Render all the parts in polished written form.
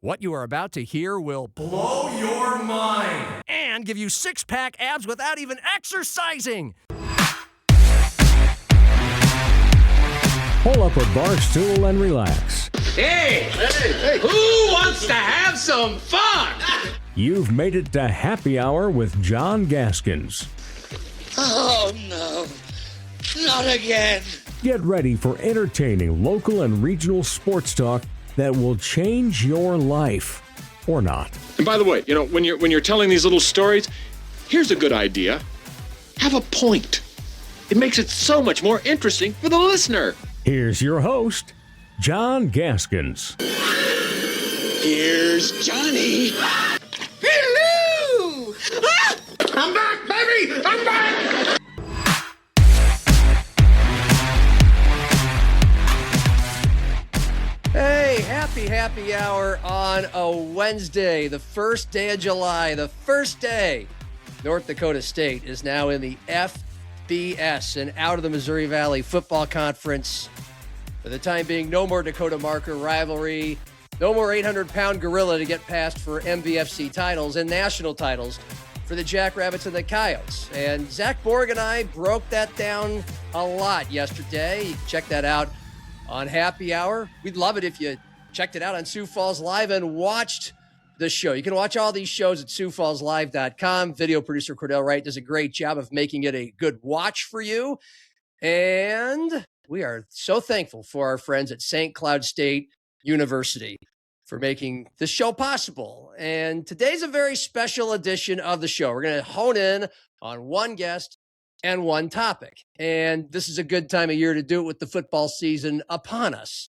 What you are about to hear will blow your mind and give you six-pack abs without even exercising. Pull up a bar stool and relax. Hey, who wants to have some fun? You've made it to Happy Hour with John Gaskins. Oh, no. Not again. Get ready for entertaining local and regional sports talk that will change your life. Or not. And by the way, when you're telling these little stories, here's a good idea. Have a point. It makes it so much more interesting for the listener. Here's your host, John Gaskins. Here's Johnny. Hello! Ah! I'm back, baby! I'm back! Hey, happy hour on a Wednesday, the first day of July, the first day. North Dakota State is now in the FBS and out of the Missouri Valley Football Conference. For the time being, no more Dakota marker rivalry, no more 800-pound gorilla to get past for MVFC titles and national titles for the Jackrabbits and the Coyotes. And Zach Borg and I broke that down a lot yesterday. You can check that out on Happy Hour. We'd love it if you checked it out on Sioux Falls Live and watched the show. You can watch all these shows at SiouxFallsLive.com. Video producer Cordell Wright does a great job of making it a good watch for you. And we are so thankful for our friends at St. Cloud State University for making this show possible. And today's a very special edition of the show. We're going to hone in on one guest and one topic. And this is a good time of year to do it with the football season upon us.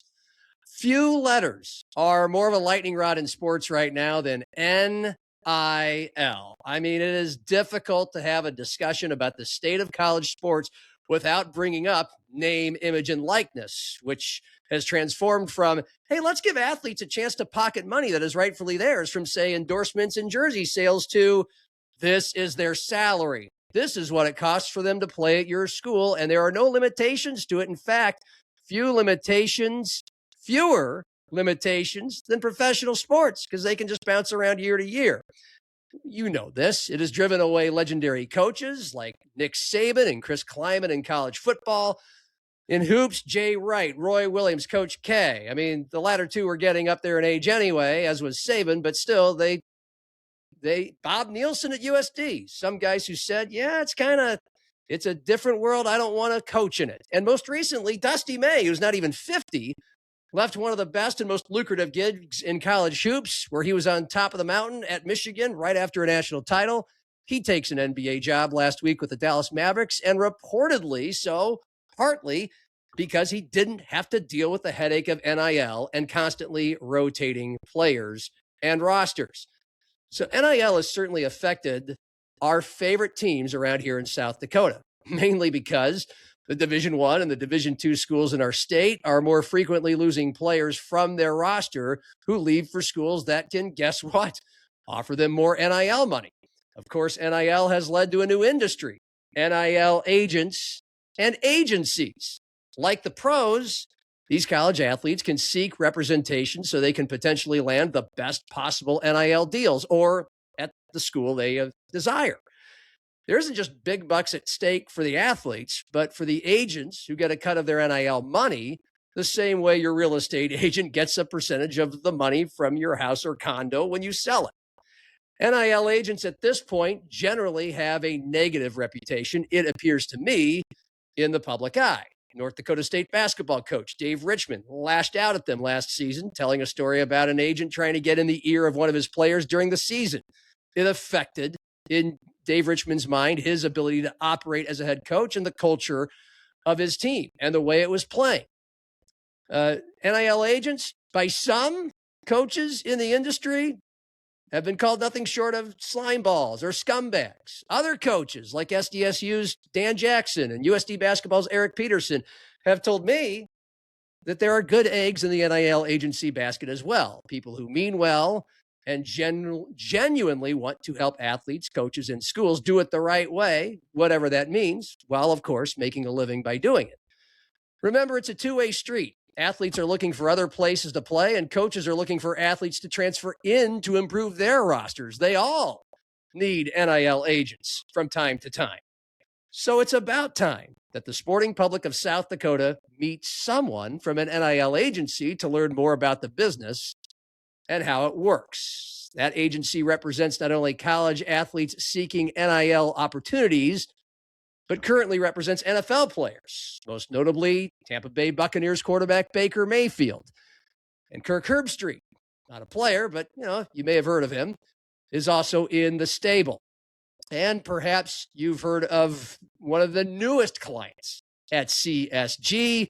Few letters are more of a lightning rod in sports right now than NIL. I mean, it is difficult to have a discussion about the state of college sports without bringing up name, image, and likeness, which has transformed from, hey, let's give athletes a chance to pocket money that is rightfully theirs, from, say, endorsements and jersey sales, to this is their salary. This is what it costs for them to play at your school, and there are no limitations to it. In fact, fewer limitations than professional sports, because they can just bounce around year to year. You know this. It has driven away legendary coaches like Nick Saban and Chris Klieman in college football. In hoops, Jay Wright, Roy Williams, Coach K. I mean, the latter two were getting up there in age anyway, as was Saban, but still, Bob Nielsen at USD, some guys who said, yeah, it's a different world. I don't want to coach in it. And most recently, Dusty May, who's not even 50, left one of the best and most lucrative gigs in college hoops, where he was on top of the mountain at Michigan right after a national title. He takes an NBA job last week with the Dallas Mavericks, and reportedly so, partly because he didn't have to deal with the headache of NIL and constantly rotating players and rosters. So NIL has certainly affected our favorite teams around here in South Dakota, mainly because the Division I and the Division II schools in our state are more frequently losing players from their roster who leave for schools that can, guess what, offer them more NIL money. Of course, NIL has led to a new industry, NIL agents and agencies. Like the pros, these college athletes can seek representation so they can potentially land the best possible NIL deals, or at the school they desire. There isn't just big bucks at stake for the athletes, but for the agents who get a cut of their NIL money, the same way your real estate agent gets a percentage of the money from your house or condo when you sell it. NIL agents at this point generally have a negative reputation, it appears to me, in the public eye. North Dakota State basketball coach Dave Richman lashed out at them last season, telling a story about an agent trying to get in the ear of one of his players during the season. It affected, in Dave Richman's mind, his ability to operate as a head coach and the culture of his team and the way it was playing. NIL agents, by some coaches in the industry, have been called nothing short of slimeballs or scumbags. Other coaches, like SDSU's Dan Jackson and USD basketball's Eric Peterson, have told me that there are good eggs in the NIL agency basket as well. People who mean well and genuinely want to help athletes, coaches, and schools do it the right way, whatever that means, while, of course, making a living by doing it. Remember, it's a two-way street. Athletes are looking for other places to play, and coaches are looking for athletes to transfer in to improve their rosters. They all need NIL agents from time to time. So it's about time that the sporting public of South Dakota meets someone from an NIL agency to learn more about the business and how it works. That agency represents not only college athletes seeking NIL opportunities, but currently represents NFL players, most notably Tampa Bay Buccaneers quarterback Baker Mayfield. And Kirk Herbstreit, not a player, but you may have heard of him, is also in the stable. And perhaps you've heard of one of the newest clients at CSG.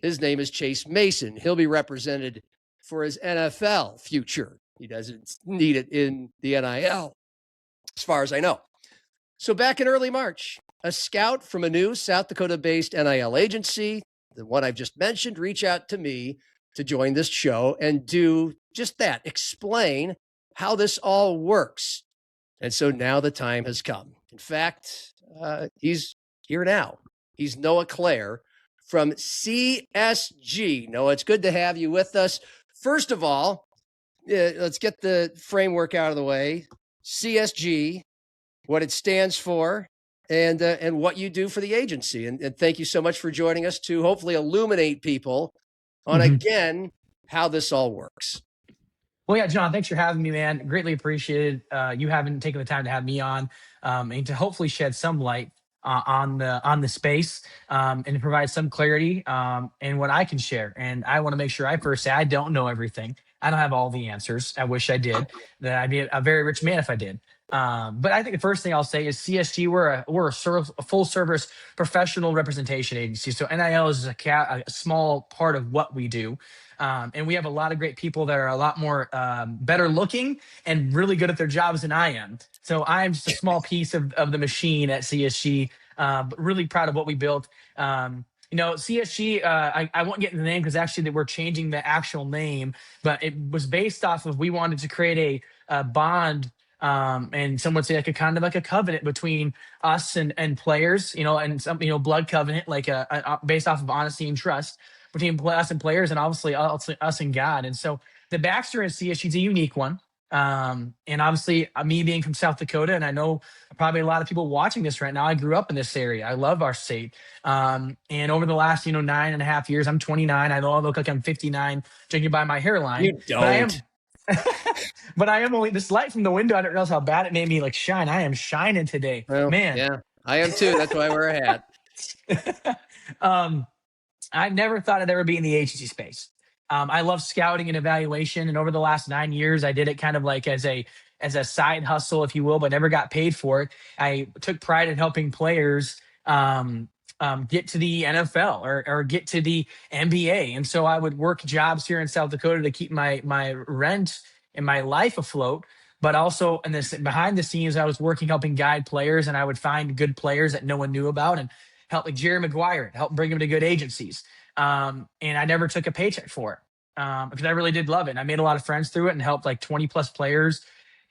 His name is Chase Mason. He'll be represented for his NFL future. He doesn't need it in the NIL, as far as I know. So back in early March, a scout from a new South Dakota-based NIL agency, the one I've just mentioned, reached out to me to join this show and do just that, explain how this all works. And so now the time has come. In fact, he's here now. He's Noah Clair from CSG. Noah, it's good to have you with us. First of all, let's get the framework out of the way. CSG, what it stands for, and what you do for the agency. And thank you so much for joining us to hopefully illuminate people on, again, how this all works. Well, yeah, John, thanks for having me, man. Greatly appreciated you having taken the time to have me on and to hopefully shed some light on the space and to provide some clarity in what I can share. And I want to make sure I first say I don't know everything. I don't have all the answers. I wish I did. That I'd be a very rich man if I did. But I think the first thing I'll say is CSG, we're a full service professional representation agency. So NIL is a small part of what we do. And we have a lot of great people that are a lot more better looking and really good at their jobs than I am. So I'm just a small piece of the machine at CSG, but really proud of what we built. CSG, I won't get into the name because actually we're changing the actual name, but it was based off of we wanted to create a bond, and some would say like a kind of like a covenant between us and players, and some blood covenant, like based off of honesty and trust between us and players, and obviously us and God. And so the backstory of CSG is a unique one. And obviously me being from South Dakota, and I know probably a lot of people watching this right now, I grew up in this area. I love our state. And over the last, 9.5 years, I'm 29. I know I look like I'm 59, judging by my hairline. You don't. But I am only this light from the window. I didn't realize how bad it made me shine. I am shining today, man. Yeah, I am too. That's why I wear a hat. I never thought I'd ever be in the agency space. I love scouting and evaluation, and over the last 9 years, I did it kind of like as a side hustle, if you will, but never got paid for it. I took pride in helping players get to the NFL or get to the NBA, and so I would work jobs here in South Dakota to keep my rent and my life afloat. But also, in this behind the scenes, I was helping guide players, and I would find good players that no one knew about, and help like Jerry Maguire, help bring him to good agencies. And I never took a paycheck for it because I really did love it. And I made a lot of friends through it and helped like 20 plus players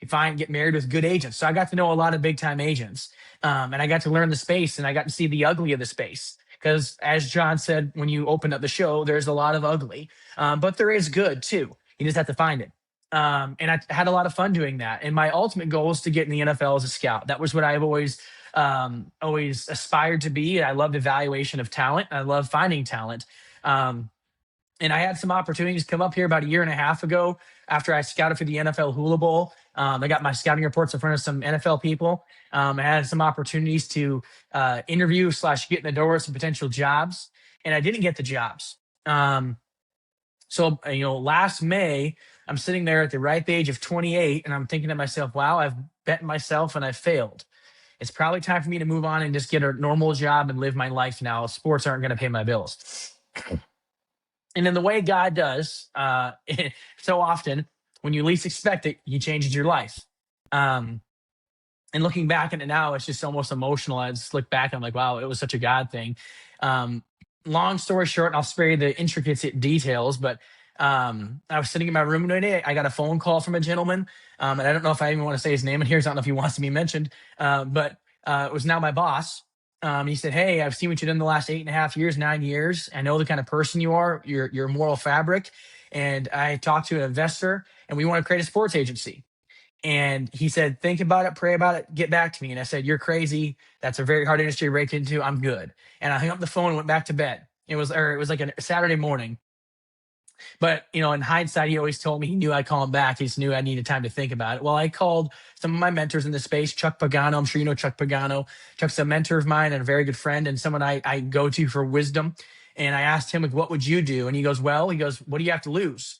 get married with good agents. So I got to know a lot of big time agents and I got to learn the space, and I got to see the ugly of the space. Because as John said, when you opened up the show, there's a lot of ugly, but there is good too. You just have to find it. And I had a lot of fun doing that. And my ultimate goal is to get in the NFL as a scout. That was what I've always aspired to be. I loved evaluation of talent. I love finding talent. And I had some opportunities come up here about 1.5 years ago after I scouted for the NFL Hula Bowl. I got my scouting reports in front of some NFL people. I had some opportunities to interview / get in the door with some potential jobs, and I didn't get the jobs. So last May, I'm sitting there at the ripe age of 28, and I'm thinking to myself, wow, I've bet myself and I failed. It's probably time for me to move on and just get a normal job and live my life now. Sports aren't going to pay my bills. And in the way God does, so often when you least expect it, he changes your life. And looking back at it now, it's just almost emotional. I just look back and I'm like, wow, it was such a God thing. Long story short, and I'll spare you the intricate details, but I was sitting in my room one day. I got a phone call from a gentleman, and I don't know if I even want to say his name in here. So I don't know if he wants to be mentioned, but it was now my boss. He said, hey, I've seen what you've done the last 8.5 years, 9 years. I know the kind of person you are, your moral fabric. And I talked to an investor and we want to create a sports agency. And he said, think about it, pray about it, get back to me. And I said, you're crazy. That's a very hard industry to break into. I'm good. And I hung up the phone and went back to bed. It was like a Saturday morning. But, in hindsight, he always told me he knew I'd call him back. He just knew I needed time to think about it. Well, I called some of my mentors in the space, Chuck Pagano. I'm sure you know Chuck Pagano. Chuck's a mentor of mine and a very good friend and someone I go to for wisdom. And I asked him, like, what would you do? And he goes, what do you have to lose?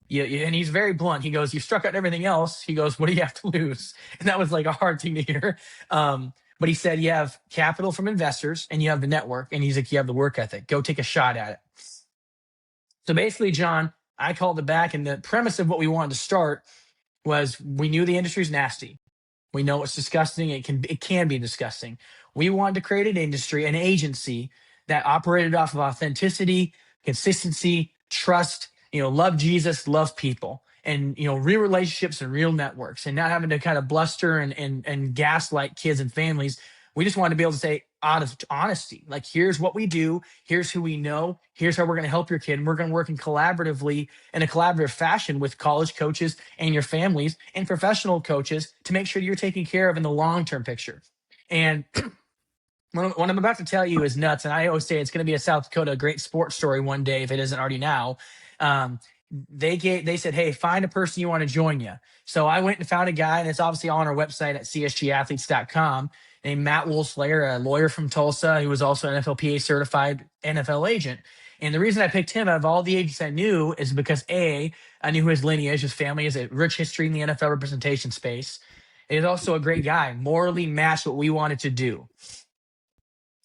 Yeah, and he's very blunt. He goes, you struck out everything else. He goes, what do you have to lose? And that was like a hard thing to hear. But he said, you have capital from investors and you have the network. And he's like, you have the work ethic. Go take a shot at it. So basically, John, I called it back. And the premise of what we wanted to start was we knew the industry's nasty. We know it's disgusting. It can be disgusting. We wanted to create an industry, an agency that operated off of authenticity, consistency, trust, love Jesus, love people, and, real relationships and real networks, and not having to kind of bluster and gaslight kids and families. We just wanted to be able to say honesty, like, here's what we do, here's who we know, here's how we're going to help your kid. And we're going to work in a collaborative fashion with college coaches and your families and professional coaches to make sure you're taken care of in the long-term picture. And what I'm about to tell you is nuts. And I always say it's going to be a South Dakota great sports story one day, if it isn't already now. They said, hey, find a person you want to join you. So I went and found a guy, and it's obviously on our website at csgathletes.com, named Matt Wolfslayer, a lawyer from Tulsa, who was also an NFLPA certified NFL agent. And the reason I picked him out of all the agents I knew is because I knew his lineage, his family has a rich history in the NFL representation space. He's also a great guy, morally matched what we wanted to do.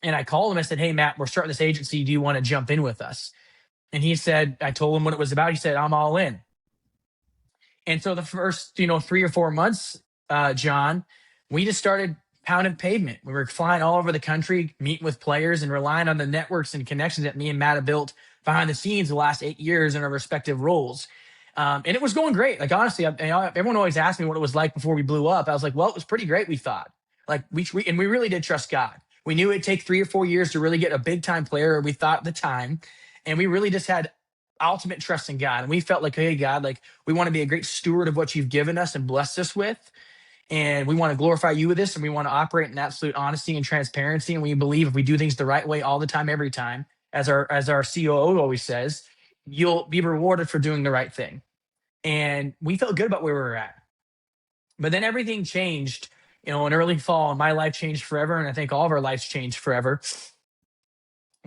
And I called him. I said, hey, Matt, we're starting this agency. Do you want to jump in with us? And he said, I told him what it was about. He said, I'm all in. And so the first, 3 or 4 months, John, we just started pounding pavement. We were flying all over the country, meeting with players and relying on the networks and connections that me and Matt have built behind the scenes the last 8 years in our respective roles. And it was going great. Like, honestly, everyone always asked me what it was like before we blew up. I was like, well, it was pretty great, we thought. Like, we really did trust God. We knew it'd take 3 or 4 years to really get a big time player, we thought at the time. And we really just had ultimate trust in God. And we felt like, hey, God, like, we want to be a great steward of what you've given us and blessed us with. And we want to glorify you with this. And we want to operate in absolute honesty and transparency. And we believe if we do things the right way all the time, every time, as our COO always says, you'll be rewarded for doing the right thing. And we felt good about where we were at. But then everything changed, in early fall, and my life changed forever. And I think all of our lives changed forever.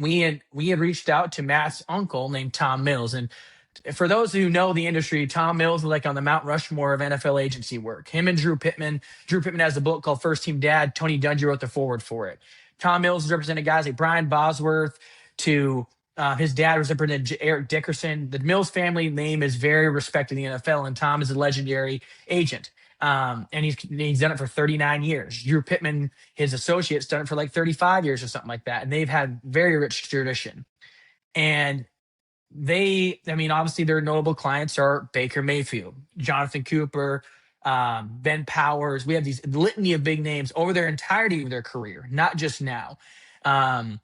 We had reached out to Matt's uncle named Tom Mills. And for those who know the industry, Tom Mills is like on the Mount Rushmore of NFL agency work. Him and Drew Pittman has a book called First Team Dad. Tony Dungy wrote the foreword for it. Tom Mills has represented guys like Brian Bosworth to his dad represented Eric Dickerson. The Mills family name is very respected in the NFL, and Tom is a legendary agent. And he's done it for 39 years. Drew Pittman, his associate's done it for like 35 years or something like that. And they've had very rich tradition. And obviously their notable clients are Baker Mayfield, Jonathan Cooper, Ben Powers. We have these litany of big names over their entirety of their career, not just now. And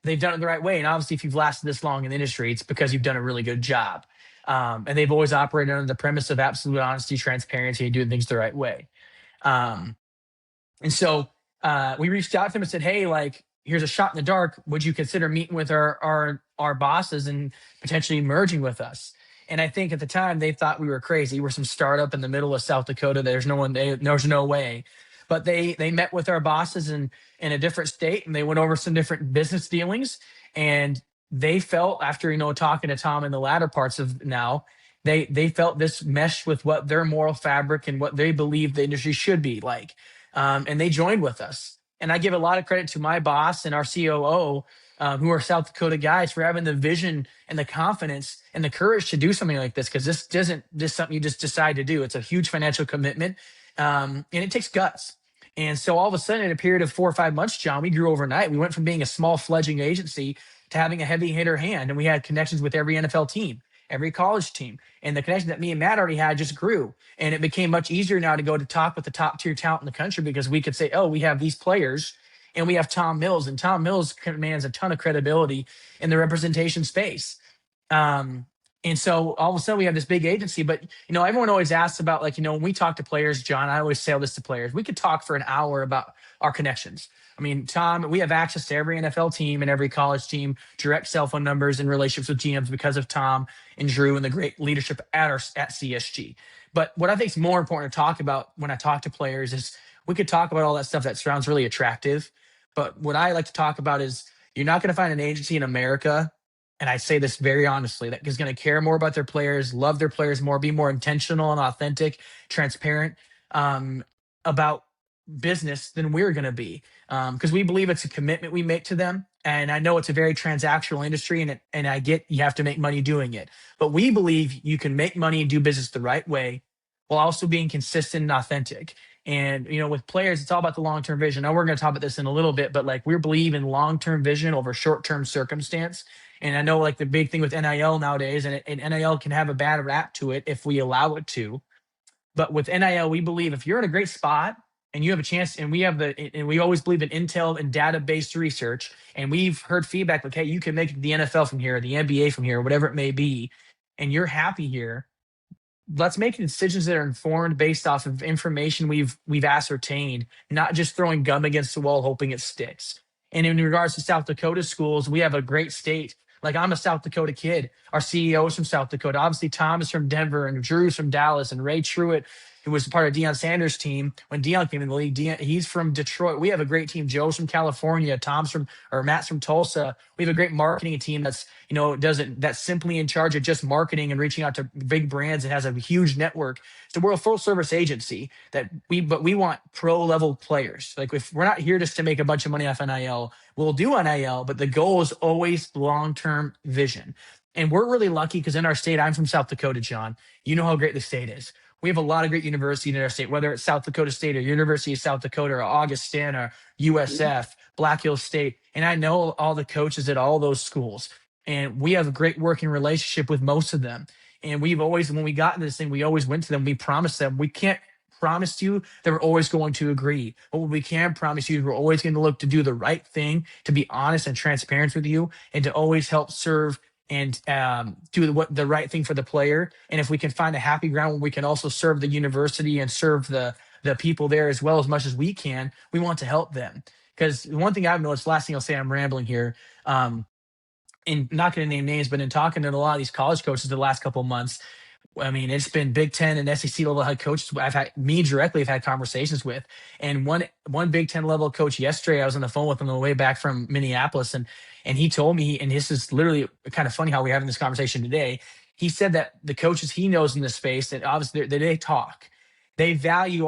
they've done it the right way. And obviously, if you've lasted this long in the industry, it's because you've done a really good job. And they've always operated under the premise of absolute honesty, transparency, and doing things the right way. And so we reached out to them and said, hey, like, here's a shot in the dark. Would you consider meeting with our bosses and potentially merging with us? And I think at the time they thought we were crazy. We're some startup in the middle of South Dakota. There's no way. But they met with our bosses in a different state, and they went over some different business dealings. And they felt, after talking to Tom in the latter parts of now, they felt this meshed with what their moral fabric and what they believe the industry should be like. And they joined with us. And I give a lot of credit to my boss and our COO, who are South Dakota guys, for having the vision and the confidence and the courage to do something like this, because this isn't just something you just decide to do. It's a huge financial commitment, and it takes guts. And so all of a sudden, in a period of 4 or 5 months, John, we grew overnight. We went from being a small fledgling agency to having a heavy hitter hand. And we had connections with every NFL team, every college team. And the connection that me and Matt already had just grew. And it became much easier now to go to talk with the top tier talent in the country, because we could say, oh, we have these players And we have Tom Mills, and Tom Mills commands a ton of credibility in the representation space. And so all of a sudden we have this big agency, but everyone always asks about, like, when we talk to players, John, I always say this to players, we could talk for an hour about our connections. I mean, Tom, we have access to every NFL team and every college team, direct cell phone numbers and relationships with GMs because of Tom and Drew and the great leadership at CSG. But what I think is more important to talk about when I talk to players is we could talk about all that stuff that sounds really attractive. But what I like to talk about is you're not going to find an agency in America, and I say this very honestly, that is going to care more about their players, love their players more, be more intentional and authentic, transparent about business than we're going to be, because we believe it's a commitment we make to them. And I know it's a very transactional industry, and I get you have to make money doing it. But we believe you can make money and do business the right way while also being consistent and authentic. And, with players, it's all about the long-term vision. Now, we're going to talk about this in a little bit, but like we believe in long-term vision over short-term circumstance. And I know like the big thing with NIL nowadays, and NIL can have a bad rap to it if we allow it to. But with NIL, we believe if you're in a great spot and you have a chance, and we always believe in intel and data-based research, and we've heard feedback like, hey, you can make the NFL from here, the NBA from here, whatever it may be, and you're happy here. Let's make decisions that are informed based off of information we've ascertained, not just throwing gum against the wall hoping it sticks. And in regards to South Dakota schools, we have a great state. Like, I'm a South Dakota kid. Our CEO is from South Dakota. Obviously, Tom is from Denver, and Drew's from Dallas, and Ray Truitt, who was part of Deion Sanders' team when Deion came in the league. He's from Detroit. We have a great team. Joe's from California. Matt's from Tulsa. We have a great marketing team that's that's simply in charge of just marketing and reaching out to big brands and has a huge network. So we're a full service agency but we want pro level players. Like, if we're not here just to make a bunch of money off NIL, we'll do NIL, but the goal is always long-term vision. And we're really lucky because in our state, I'm from South Dakota, John. You know how great the state is. We have a lot of great universities in our state, whether it's South Dakota State or University of South Dakota or Augustana or USF, Black Hills State. And I know all the coaches at all those schools. And we have a great working relationship with most of them. And we've always, when we got into this thing, we always went to them. We promised them, we can't promise you that we're always going to agree. But what we can promise you is we're always going to look to do the right thing, to be honest and transparent with you, and to always help serve and do the right thing for the player. And if we can find a happy ground where we can also serve the university and serve the people there as well as much as we can, we want to help them. Because one thing I've noticed, last thing I'll say, I'm rambling here, and not going to name names, but in talking to a lot of these college coaches the last couple of months, I mean, it's been Big Ten and SEC level head coaches I've had conversations with. And one Big Ten level coach yesterday, I was on the phone with him on the way back from Minneapolis, and he told me, and this is literally kind of funny how we're having this conversation today. He said that the coaches he knows in this space, that obviously they talk, they value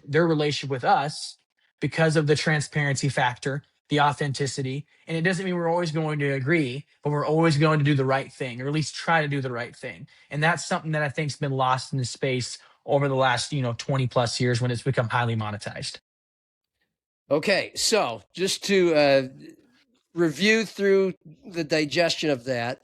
their relationship with us because of the transparency factor, the authenticity. And it doesn't mean we're always going to agree, but we're always going to do the right thing, or at least try to do the right thing. And that's something that I think has been lost in this space over the last 20 plus years when it's become highly monetized. Okay, so just to review through the digestion of that,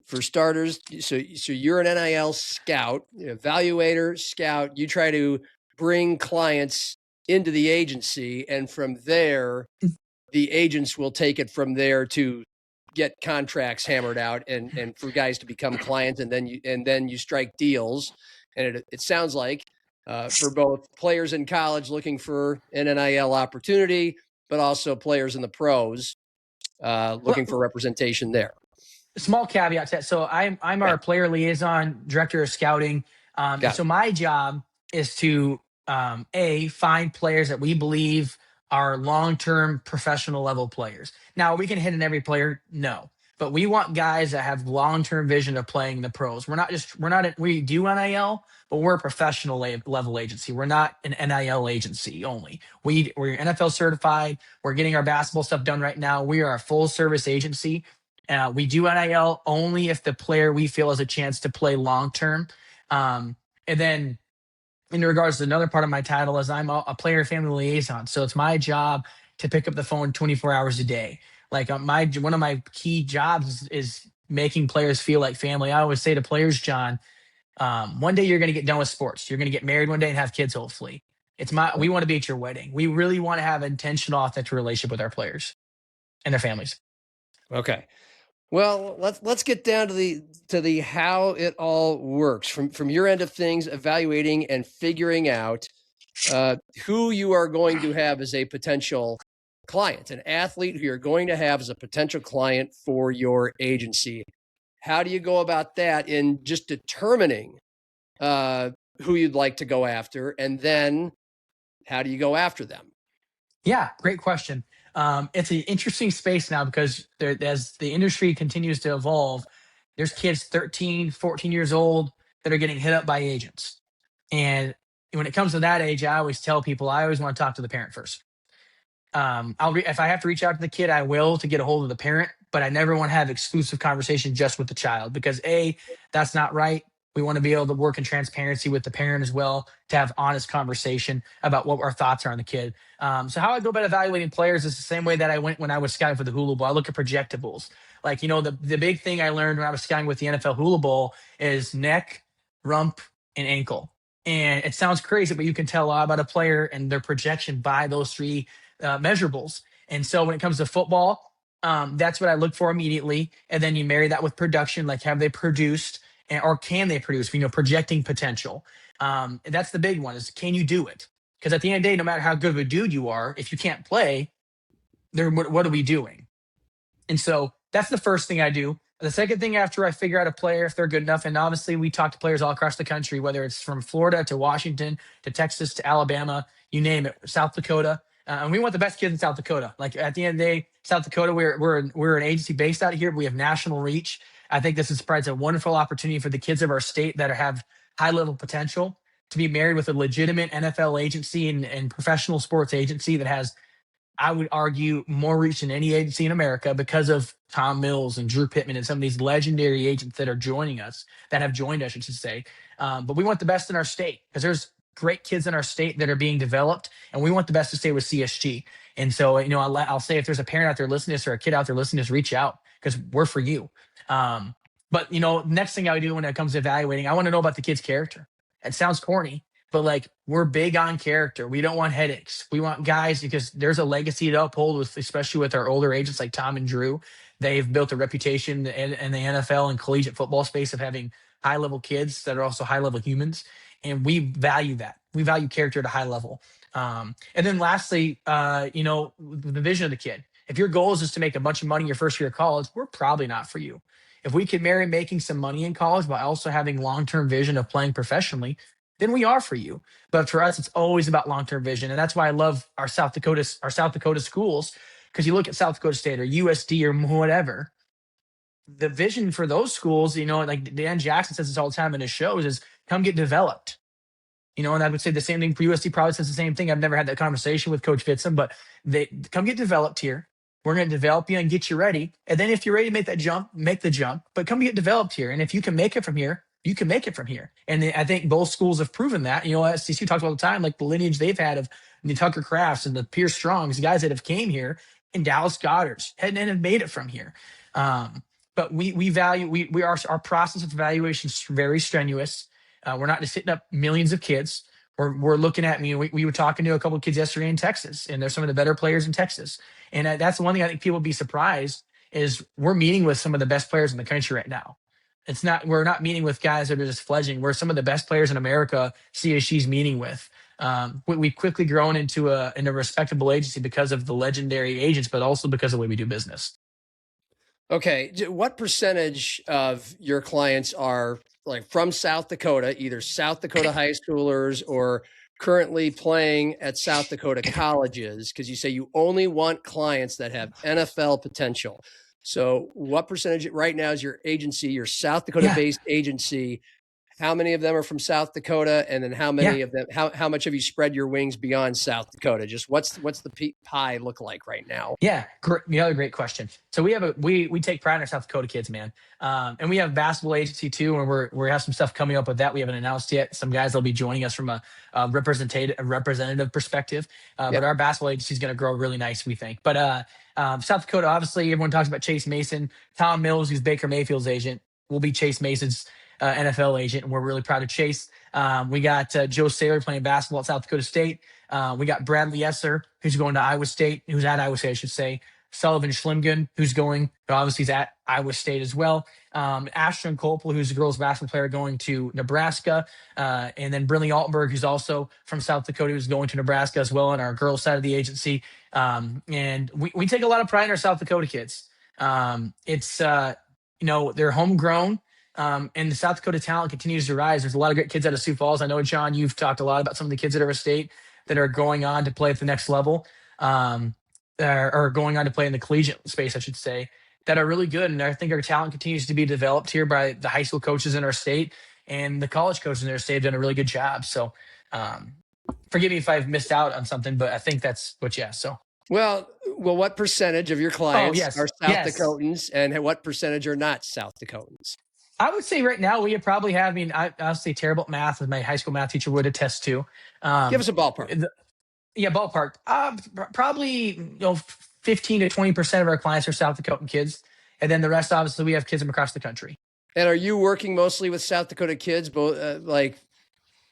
for starters, so you're an NIL scout, evaluator, scout. You try to bring clients into the agency, and from there, the agents will take it from there to get contracts hammered out and for guys to become clients, and then you strike deals. And it sounds like for both players in college looking for an NIL opportunity, but also players in the pros looking for representation there. Small caveat to that. So I'm our player liaison, director of scouting. So my job is to find players that we believe are long-term professional level players. Now, we can hit on every player, no, but we want guys that have long-term vision of playing the pros. We do NIL, but we're a professional level agency. We're not an NIL agency only. We're NFL certified. We're getting our basketball stuff done right now. We are a full service agency. We do NIL only if the player we feel has a chance to play long-term. And then in regards to another part of my title is I'm a player family liaison. So it's my job to pick up the phone 24 hours a day. Like one of my key jobs is making players feel like family. I always say to players, John, one day you're going to get done with sports. You're going to get married one day and have kids, hopefully. We want to be at your wedding. We really want to have an intentional, authentic relationship with our players and their families. Okay. Well, let's get down to the how it all works from your end of things, evaluating and figuring out who you are going to have as a potential client, an athlete who you're going to have as a potential client for your agency. How do you go about that in just determining who you'd like to go after, and then how do you go after them? Yeah, great question. It's an interesting space now because as the industry continues to evolve, there's kids 13, 14 years old that are getting hit up by agents. And when it comes to that age, I always tell people, I always want to talk to the parent first. If I have to reach out to the kid, I will to get a hold of the parent, but I never want to have exclusive conversation just with the child because that's not right. We want to be able to work in transparency with the parent as well to have honest conversation about what our thoughts are on the kid. So how I go about evaluating players is the same way that I went when I was scouting for the Hula Bowl. I look at projectables. Like, the big thing I learned when I was scouting with the NFL Hula Bowl is neck, rump, and ankle. And it sounds crazy, but you can tell a lot about a player and their projection by those three measurables. And so when it comes to football, that's what I look for immediately. And then you marry that with production, like have they produced or can they produce, projecting potential. That's the big one is, can you do it? Because at the end of the day, no matter how good of a dude you are, if you can't play, what are we doing? And so that's the first thing I do. The second thing after I figure out a player, if they're good enough, and obviously we talk to players all across the country, whether it's from Florida to Washington to Texas to Alabama, you name it, South Dakota. And we want the best kids in South Dakota. Like at the end of the day, South Dakota, we're an agency based out of here, but we have national reach. I think this provides a wonderful opportunity for the kids of our state that have high level potential to be married with a legitimate NFL agency and professional sports agency that has, I would argue, more reach than any agency in America because of Tom Mills and Drew Pittman and some of these legendary agents that are joining us, that have joined us, I should say. But we want the best in our state because there's great kids in our state that are being developed, and we want the best to stay with CSG. And so, I'll say if there's a parent out there listening to this or a kid out there listening to this, reach out because we're for you. But next thing I do when it comes to evaluating, I want to know about the kid's character. It sounds corny, but like we're big on character. We don't want headaches. We want guys because there's a legacy to uphold with, especially with our older agents like Tom and Drew. They've built a reputation in the NFL and collegiate football space of having high level kids that are also high level humans. And we value that. We value character at a high level. And then lastly, the vision of the kid. If your goal is just to make a bunch of money your first year of college, we're probably not for you. If we can marry making some money in college while also having long-term vision of playing professionally, then we are for you. But for us, it's always about long-term vision. And that's why I love our South Dakota schools, because you look at South Dakota State or USD or whatever, the vision for those schools, like Dan Jackson says this all the time in his shows, is come get developed. And I would say the same thing for USD, probably says the same thing. I've never had that conversation with Coach Fitzham, but they come get developed here. We're going to develop you and get you ready. And then if you're ready to make that jump, make the jump, but come get developed here. And if you can make it from here, you can make it from here. And I think both schools have proven that. SDSU talks all the time, like the lineage they've had of the Tucker Crafts and the Pierce Strongs, the guys that have came here, and Dallas Goddards and have made it from here. But we value, our process of evaluation is very strenuous. We're not just hitting up millions of kids. We're looking at, we were talking to a couple of kids yesterday in Texas, and they're some of the better players in Texas. And that's one thing I think people would be surprised is we're meeting with some of the best players in the country right now. We're not meeting with guys that are just fledgling. We're some of the best players in America CSG's meeting with. We've quickly grown into a respectable agency because of the legendary agents, but also because of the way we do business. Okay. What percentage of your clients are like from South Dakota, either South Dakota high schoolers or currently playing at South Dakota colleges? Because you say you only want clients that have NFL potential. So what percentage right now is your agency, your South Dakota-based agency? How many of them are from South Dakota? And then how many of them, how much have you spread your wings beyond South Dakota? Just what's the pie look like right now? Yeah. Another great question. So we take pride in our South Dakota kids, man. And we have a basketball agency too. And we have some stuff coming up with that. We haven't announced yet. Some guys will be joining us from a representative perspective. But our basketball agency is going to grow really nice, we think. But South Dakota, obviously everyone talks about Chase Mason. Tom Mills, who's Baker Mayfield's agent, will be Chase Mason's NFL agent, and we're really proud of Chase. We got Joe Saylor playing basketball at South Dakota State. We got Bradley Esser, who's going to Iowa State, who's at Iowa State, I should say. Sullivan Schlimgen, who's going, obviously he's at Iowa State as well. Ashton Copel, who's a girls basketball player, going to Nebraska. And then Brinley Altenberg, who's also from South Dakota, who's going to Nebraska as well on our girls side of the agency. And we take a lot of pride in our South Dakota kids. It's they're homegrown. And the South Dakota talent continues to rise. There's a lot of great kids out of Sioux Falls. I know, John, you've talked a lot about some of the kids at Iowa State that are going on to play at the next level. Or going on to play in the collegiate space, I should say, that are really good. And I think our talent continues to be developed here by the high school coaches in our state, and the college coaches in our state have done a really good job. So forgive me if I've missed out on something, but I think that's what you asked. So. Well, what percentage of your clients are South Dakotans, and what percentage are not South Dakotans? I would say right now we probably have, I'll say terrible at math, as my high school math teacher would attest to. Give us a ballpark. Ballpark. Probably 15 to 20% of our clients are South Dakotan kids, and then the rest, obviously, we have kids from across the country. And are you working mostly with South Dakota kids, both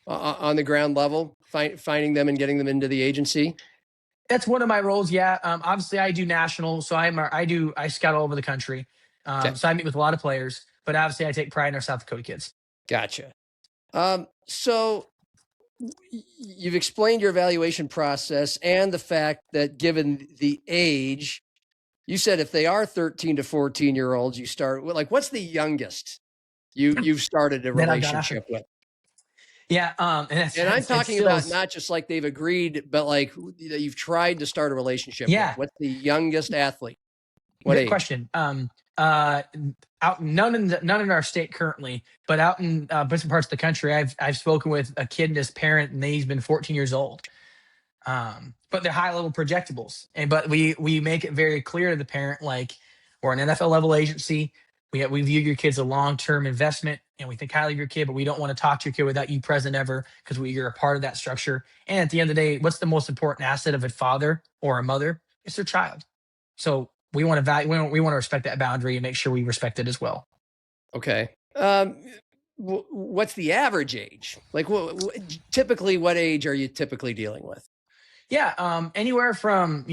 on the ground level, finding them and getting them into the agency? That's one of my roles. Yeah. Obviously, I do national, so I scout all over the country. So I meet with a lot of players, but obviously, I take pride in our South Dakota kids. Gotcha. So you've explained your evaluation process and the fact that given the age, you said if they are 13 to 14-year-olds, you start what's the youngest you've started a relationship with? Yeah. And I'm talking about not just like they've agreed, but like you've tried to start a relationship with. What's the youngest athlete? What Good age? question. Out none in our state currently, but out in different parts of the country, I've spoken with a kid and his parent, and he's been 14 years old. But they're high level projectables, but we make it very clear to the parent, like, we're an NFL level agency. We view your kid's a long term investment, and we think highly of your kid, but we don't want to talk to your kid without you present ever, because you're a part of that structure. And at the end of the day, what's the most important asset of a father or a mother? It's their child. So we want to we want to respect that boundary and make sure we respect it as well. Okay. What's the average age? Like, typically, what age are you typically dealing with? Yeah. Anywhere from,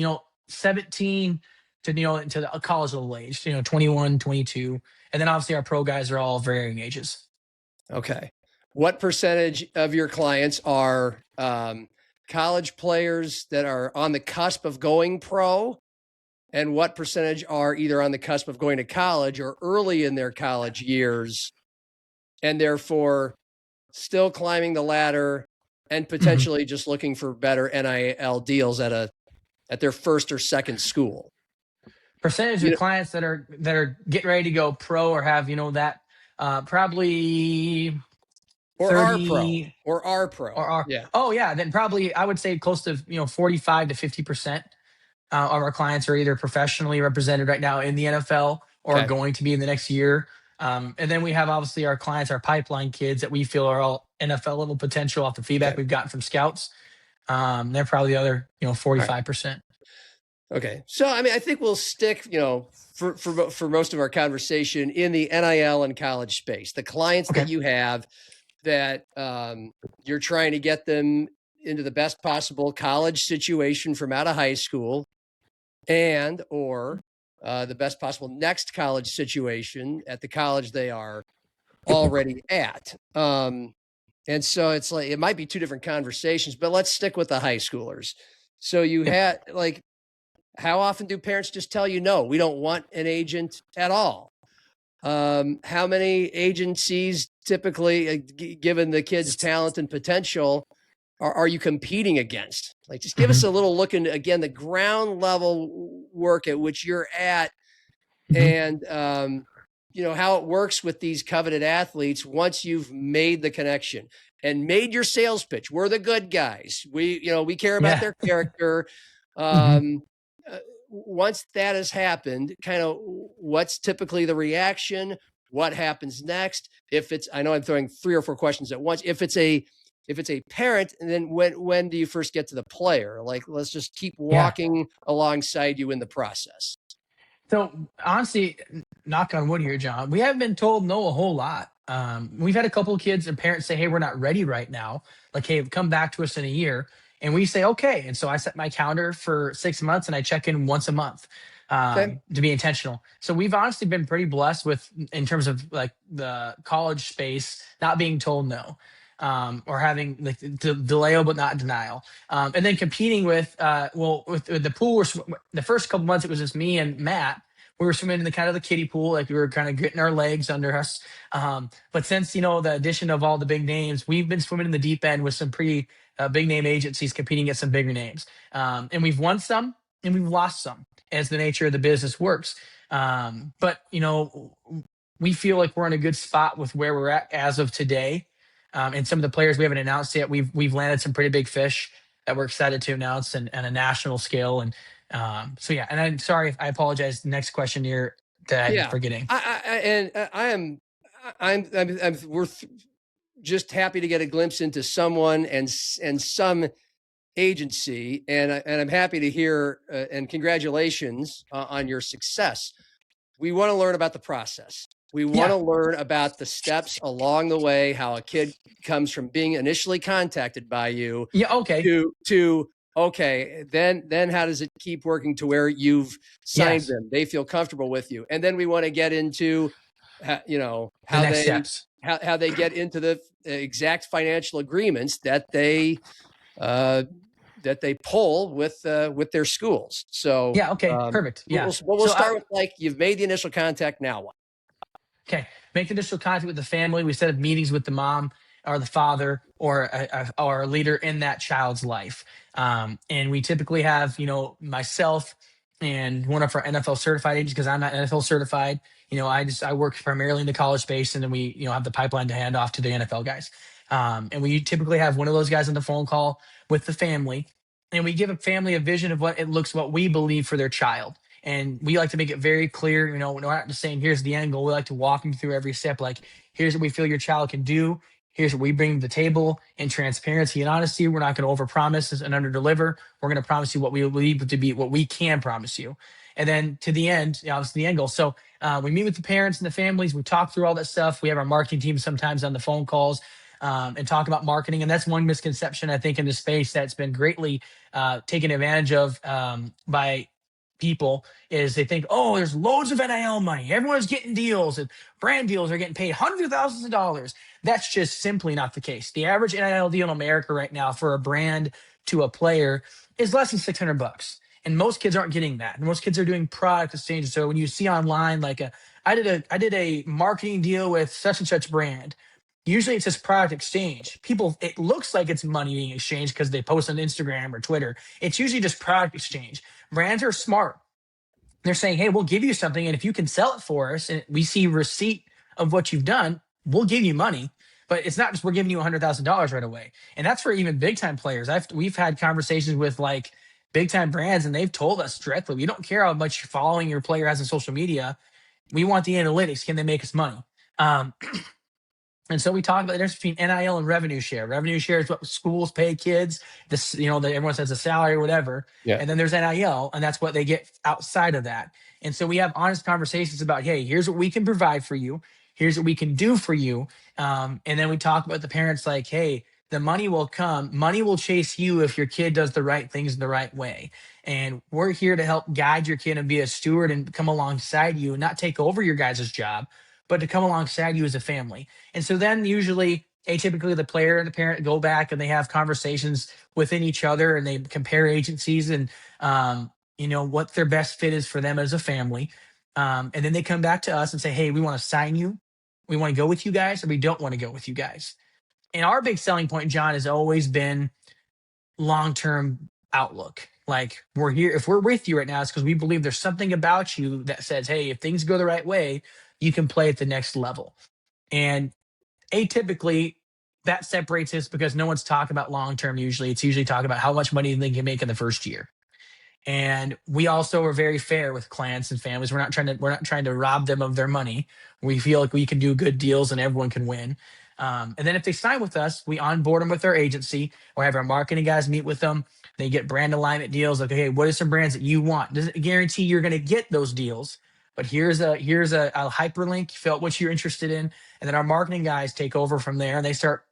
17 to, into the college level age, 21, 22. And then obviously our pro guys are all varying ages. Okay. What percentage of your clients are college players that are on the cusp of going pro? And what percentage are either on the cusp of going to college or early in their college years, and therefore still climbing the ladder and potentially just looking for better NIL deals at their first or second school? Percentage of clients that are getting ready to go pro or have, that probably or 30, are pro. Yeah. Oh yeah. Then probably I would say close to 45 to 50% of our clients are either professionally represented right now in the NFL or going to be in the next year. And then we have obviously our clients, our pipeline kids that we feel are all NFL level potential off the feedback we've gotten from scouts. They're probably the other 45%. Okay. So, I think we'll stick, for most of our conversation in the NIL and college space, the clients that you have that you're trying to get them into the best possible college situation from out of high school and or the best possible next college situation at the college they are already at. And so it's like, it might be two different conversations, but let's stick with the high schoolers. So you had how often do parents just tell you, no, we don't want an agent at all? How many agencies typically, given the kid's talent and potential, are you competing against? Like, just give us a little look into, again, the ground level work at which you're at and, how it works with these coveted athletes once you've made the connection and made your sales pitch. We're the good guys. We care about their character. Once that has happened, kind of what's typically the reaction? What happens next? I know I'm throwing 3 or 4 questions at once. If it's a parent, and then when do you first get to the player? Like, let's just keep walking alongside you in the process. So honestly, knock on wood here, John, we haven't been told no a whole lot. we've had a couple of kids and parents say, hey, we're not ready right now. Like, hey, come back to us in a year. And we say, okay. And so I set my calendar for 6 months and I check in once a month to be intentional. So we've honestly been pretty blessed with, in terms of like the college space, not being told no. Or having like the delay but not denial, and then competing with with the pool. The first couple months it was just me and Matt. We were swimming in the kind of the kiddie pool, like we were kind of getting our legs under us. But since the addition of all the big names, we've been swimming in the deep end with some pretty big name agencies competing against some bigger names, and we've won some and we've lost some, as the nature of the business works. But we feel like we're in a good spot with where we're at as of today. And some of the players we haven't announced yet, we've landed some pretty big fish that we're excited to announce and a national scale. And so yeah, and I'm sorry, I apologize. Next question here that I'm forgetting. We're just happy to get a glimpse into someone and some agency, and I'm happy to hear and congratulations on your success. We want to learn about the process. We want to learn about the steps along the way, how a kid comes from being initially contacted by you to okay, then how does it keep working to where you've signed them? They feel comfortable with you. And then we want to get into, how they get into the exact financial agreements that they pull with their schools. So perfect. Yeah. We'll start with, like, you've made the initial contact. Now what? Okay. Make the initial contact with the family. We set up meetings with the mom or the father or a leader in that child's life. And we typically have, myself and one of our NFL certified agents, because I'm not NFL certified. I work primarily in the college space, and then we, have the pipeline to hand off to the NFL guys. And we typically have one of those guys on the phone call with the family, and we give a family a vision of what we believe for their child. And we like to make it very clear, we're not just saying, here's the end goal. We like to walk them through every step. Like, here's what we feel your child can do. Here's what we bring to the table in transparency and honesty. We're not going to overpromise and underdeliver. We're going to promise you what we believe to be what we can promise you. And then to the end, obviously the end goal. So we meet with the parents and the families. We talk through all that stuff. We have our marketing team sometimes on the phone calls and talk about marketing. And that's one misconception, I think, in this space that's been greatly taken advantage of by people, is they think, oh, there's loads of NIL money. Everyone's getting deals, and brand deals are getting paid hundreds of thousands of dollars. That's just simply not the case. The average NIL deal in America right now for a brand to a player is less than $600. And most kids aren't getting that. Most kids are doing product exchanges. So when you see online, like I did a marketing deal with such and such brand, usually it's just product exchange. It looks like it's money being exchanged because they post on Instagram or Twitter. It's usually just product exchange. Brands are smart. They're saying, hey, we'll give you something, and if you can sell it for us and we see receipt of what you've done, we'll give you money. But it's not just we're giving you $100,000 right away. And that's for even big time players. We've had conversations with like big time brands, and they've told us directly, we don't care how much following your player has on social media. We want the analytics. Can they make us money? And so we talk about the difference between NIL and revenue share. Revenue share is what schools pay kids. Everyone says a salary or whatever. Yeah. And then there's NIL, and that's what they get outside of that. And so we have honest conversations about, hey, here's what we can provide for you. Here's what we can do for you. And then we talk about the parents like, hey, the money will come. Money will chase you if your kid does the right things the right way. And we're here to help guide your kid and be a steward and come alongside you and not take over your guys' job, but to come alongside you as a family. And so then usually, atypically, the player and the parent go back and they have conversations within each other, and they compare agencies and, what their best fit is for them as a family. And then they come back to us and say, hey, we want to sign you. We want to go with you guys, or we don't want to go with you guys. And our big selling point, John, has always been long-term outlook. Like, we're here. If we're with you right now, it's because we believe there's something about you that says, hey, if things go the right way, you can play at the next level. And atypically, that separates us because no one's talking about long-term usually. It's usually talking about how much money they can make in the first year. And we also are very fair with clients and families. We're not trying to rob them of their money. We feel like we can do good deals and everyone can win. And then if they sign with us, we onboard them with our agency or have our marketing guys meet with them. They get brand alignment deals. Like, hey, what are some brands that you want? Does it guarantee you're going to get those deals? but here's a hyperlink, fill out what you're interested in, and then our marketing guys take over from there and they start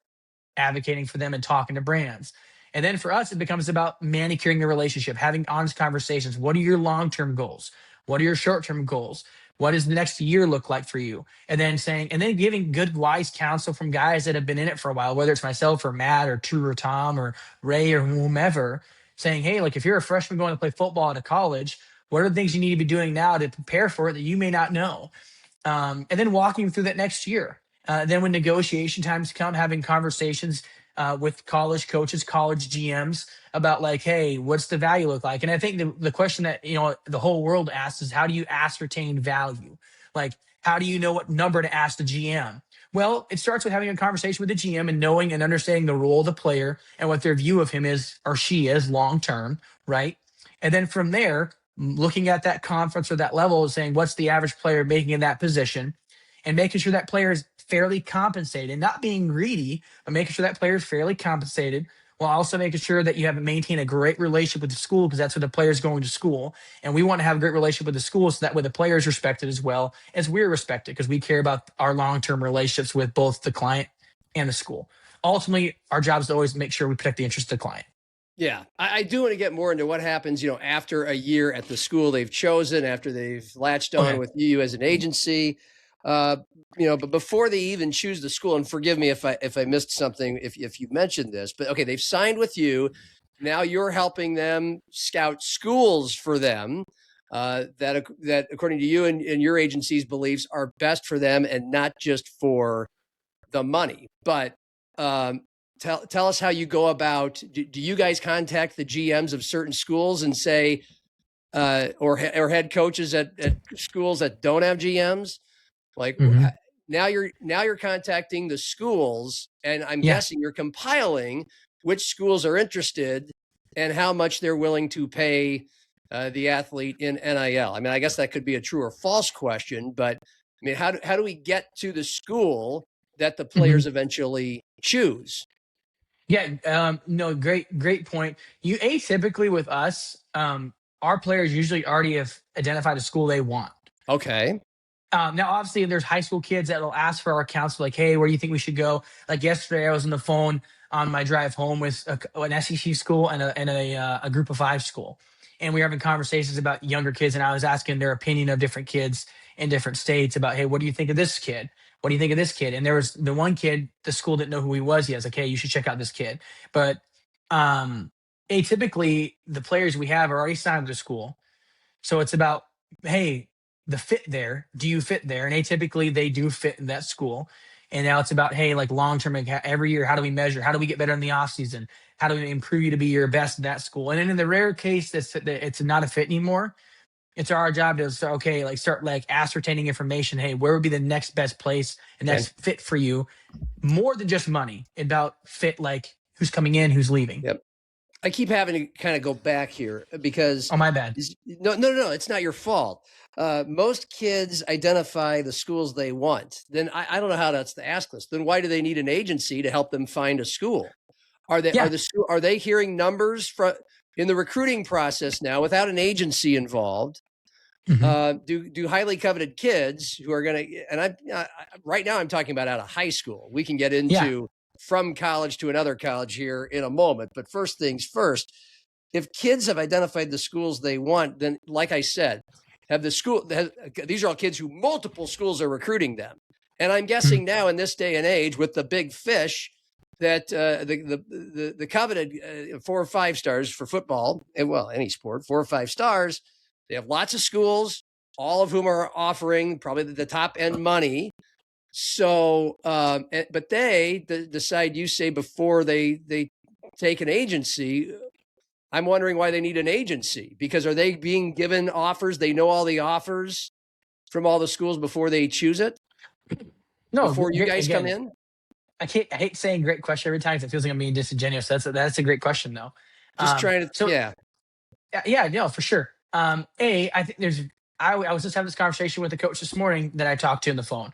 advocating for them and talking to brands. And then for us, it becomes about manicuring the relationship, having honest conversations. What are your long-term goals? What are your short-term goals? What does the next year look like for you? And then giving good, wise counsel from guys that have been in it for a while, whether it's myself or Matt or True or Tom or Ray or whomever, saying, hey, like if you're a freshman going to play football at a college, what are the things you need to be doing now to prepare for it that you may not know? And then walking through that next year. Then when negotiation times come, having conversations with college coaches, college GMs about like, hey, what's the value look like? And I think the question that, the whole world asks is, how do you ascertain value? Like, how do you know what number to ask the GM? Well, it starts with having a conversation with the GM and knowing and understanding the role of the player and what their view of him is or she is long-term, right? And then from there, looking at that conference or that level, saying what's the average player making in that position and making sure that player is fairly compensated, not being greedy, but making sure that player is fairly compensated while also making sure that you have maintained a great relationship with the school because that's where the player is going to school. And we want to have a great relationship with the school so that way the player is respected as well as we're respected because we care about our long-term relationships with both the client and the school. Ultimately, our job is to always make sure we protect the interest of the client. Yeah, I do want to get more into what happens, after a year at the school they've chosen, after they've latched on with you as an agency. But before they even choose the school, and forgive me if I missed something, if you mentioned this, but okay, they've signed with you. Now you're helping them scout schools for them that according to you and your agency's beliefs are best for them and not just for the money. But tell us how you go about. Do you guys contact the GMs of certain schools and say, or head coaches at schools that don't have GMs? Like now you're contacting the schools, and I'm guessing you're compiling which schools are interested and how much they're willing to pay the athlete in NIL. I mean, I guess that could be a true or false question, but I mean, how do we get to the school that the players eventually choose? Yeah, no, great point. You atypically with us, our players usually already have identified a school they want. Okay. Now, obviously, there's high school kids that will ask for our counsel, like, hey, where do you think we should go? Like yesterday, I was on the phone on my drive home with an SEC school and a group of 5 school. And we were having conversations about younger kids, and I was asking their opinion of different kids in different states about, hey, what do you think of this kid? What do you think of this kid? And there was the one kid, the school didn't know who he was. He was like, hey, you should check out this kid. But atypically, the players we have are already signed with the school. So it's about, hey, the fit there. Do you fit there? And atypically they do fit in that school. And now it's about, hey, like long-term, like every year, how do we measure? How do we get better in the off season? How do we improve you to be your best in that school? And then in the rare case that it's not a fit anymore, it's our job to start, start ascertaining information. Hey, where would be the next best place and next fit for you? More than just money, about fit, like who's coming in, who's leaving. Yep. I keep having to kind of go back here because my bad. No, it's not your fault. Most kids identify the schools they want. Then I don't know how that's to ask this. Then why do they need an agency to help them find a school? Are they hearing numbers in the recruiting process now without an agency involved? Do highly coveted kids who are going to, and right now I'm talking about out of high school. We can get into from college to another college here in a moment. But first things first, if kids have identified the schools they want, then like I said, these are all kids who multiple schools are recruiting them. And I'm guessing now in this day and age with the big fish that the coveted 4 or 5 stars for football, and well, any sport, 4 or 5 stars, they have lots of schools, all of whom are offering probably the top end money. So, but they decide, you say, before they take an agency. I'm wondering why they need an agency, because are they being given offers? They know all the offers from all the schools before they choose it? No, before you guys come in? I hate saying great question every time because it feels like I'm being disingenuous. That's a great question though. Just trying to, Yeah, no, for sure. I think I was just having this conversation with a coach this morning that I talked to on the phone.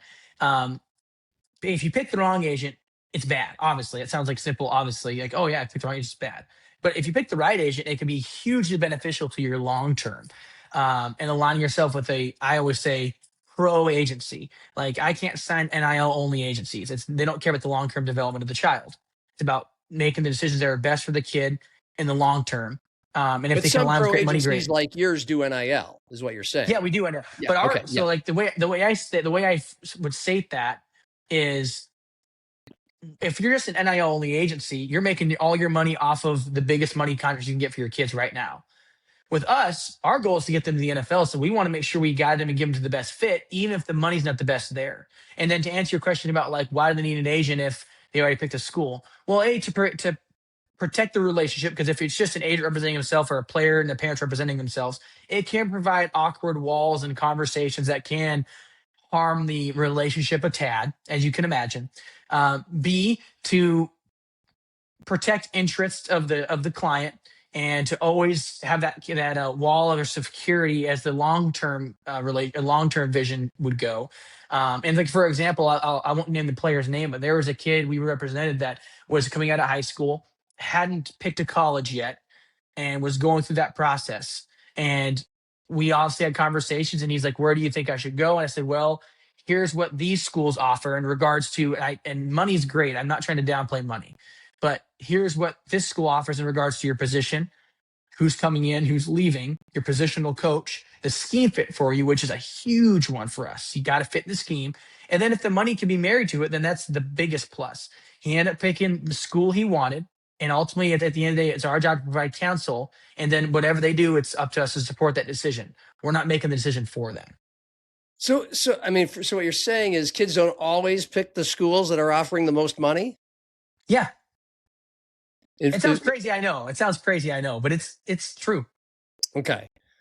If you pick the wrong agent, it's bad. Obviously, it sounds like simple. Obviously, like, oh yeah, I picked the wrong agent, it's bad. But if you pick the right agent, it can be hugely beneficial to your long term. and aligning yourself with I always say, pro agency. Like, I can't sign NIL only agencies. They don't care about the long-term development of the child. It's about making the decisions that are best for the kid in the long term. And if But they can some align with pro great money, agencies great. like yours do NIL, is what you're saying. Yeah, we do NIL. Yeah, But okay, so like the way I would state that is, if you're just an NIL only agency, you're making all your money off of the biggest money contracts you can get for your kids right now. With us, our goal is to get them to the NFL, so we want to make sure we guide them and give them to the best fit, even if the money's not the best there. And then to answer your question about like, why do they need an agent if they already picked a school? Well, to protect the relationship, because if it's just an agent representing himself or a player and the parents representing themselves, it can provide awkward walls and conversations that can harm the relationship a tad, as you can imagine. B, to protect interests of the client, and to always have that wall of security as the long-term vision would go. And like, for example, I won't name the player's name, but there was a kid we represented that was coming out of high school, hadn't picked a college yet, and was going through that process. And we obviously had conversations, and he's like, "Where do you think I should go?" And I said, "Well, here's what these schools offer in regards to," and money's great. I'm not trying to downplay money, but here's what this school offers in regards to your position, who's coming in, who's leaving, your positional coach, the scheme fit for you, which is a huge one for us. You got to fit the scheme. And then if the money can be married to it, then that's the biggest plus. He ended up picking the school he wanted. And ultimately, at the end of the day, it's our job to provide counsel. And then whatever they do, it's up to us to support that decision. We're not making the decision for them. So what you're saying is kids don't always pick the schools that are offering the most money? Yeah. It sounds crazy, I know. But it's true. Okay.